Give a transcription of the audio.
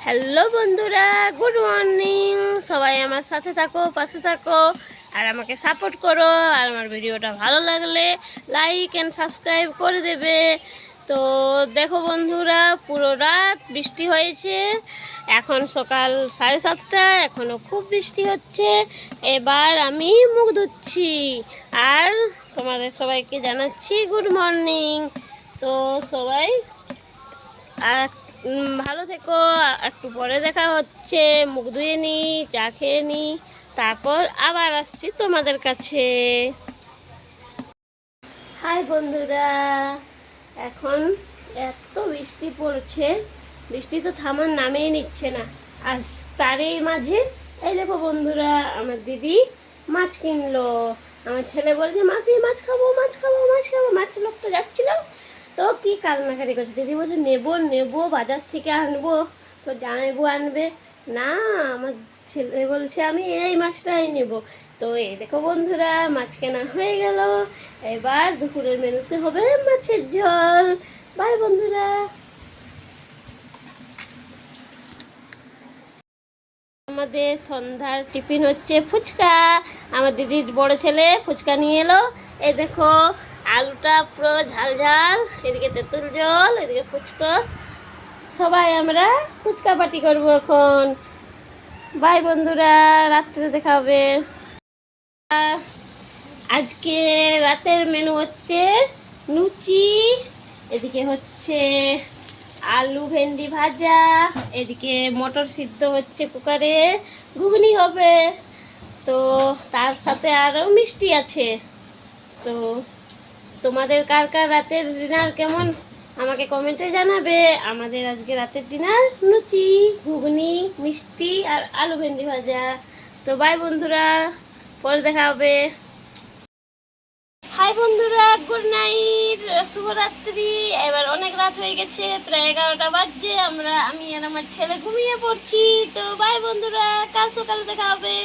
Hello বন্ধুরা, good morning. সবাই আমার সাথে থাকো, পাশে থাকো, আর আমাকে সাপোর্ট করো। আর আমার ভিডিওটা ভালো লাগলে লাইক অ্যান্ড সাবস্ক্রাইব করে দেবে। তো দেখো বন্ধুরা, পুরো রাত বৃষ্টি হয়েছে। এখন সকাল 7:30, এখনও খুব বৃষ্টি হচ্ছে। এবার আমি মুখ ধুচ্ছি আর তোমাদের সবাইকে জানাচ্ছি গুড মর্নিং। তো সবাই ভালো থেকো। একটু পরে দেখা হচ্ছে। মুখ ধুয়ে নিই, চা খেয়ে নিই, তারপর আবার আসছি তোমাদের কাছে। হাই বন্ধুরা, এখন এত বৃষ্টি পড়ছে, বৃষ্টি তো থামার নামেই নিচ্ছে না। আর তারই মাঝে এই দেখো বন্ধুরা, আমার দিদি মাছ কিনলো। আমার ছেলে বলছে মাসি মাছ খাবো, মাছ খাবো, মাছ খাবো। মাছ লোকটা যাচ্ছিল, তো কি কান্নাকাটি করছে। দিদি বলছে নেবো নেবো, বাজার থেকে আনবো। তো জামাইবু আনবে না, আমার ছেলে বলছে আমি এই মাছটাই নেব। তো এই দেখো বন্ধুরা, মাছ কেনা হয়ে গেল। এবার দুপুরের মেনুতে হবে মাছের ঝোল। বাই বন্ধুরা। আমাদের সন্ধ্যার টিফিন হচ্ছে ফুচকা। আমার দিদির বড় ছেলে ফুচকা নিয়ে এলো। এই দেখো, আলুটা পুরো ঝাল ঝাল, এদিকে তেঁতুল জল, এদিকে ফুচকা। সবাই আমরা ফুচকা পার্টি করবো এখন। বাই বন্ধুরা, রাত্রে দেখা হবে। আজকে রাতের মেনু হচ্ছে লুচি, এদিকে হচ্ছে আলু ভেন্ডি ভাজা, এদিকে মটর সিদ্ধ হচ্ছে কুকারে, ঘুগনি হবে। তো তার সাথে আরও মিষ্টি আছে। তো তোমাদের কার কার রাতের ডিনার কেমন আমাকে কমেন্টে জানাবে। আমাদের আজকে রাতের ডিনার লুচি, ঘুগনি, মিষ্টি আর আলু ভেন্ডি ভাজা। তো বাই বন্ধুরা, পরে দেখা হবে। হাই বন্ধুরা, গুড নাইট, শুভরাত্রি। এবার অনেক রাত হয়ে গেছে, প্রায় 11টা বাজছে। আমি আর আমার ছেলে ঘুমিয়ে পড়ছি। তো বাই বন্ধুরা, কাল সকালে দেখা হবে।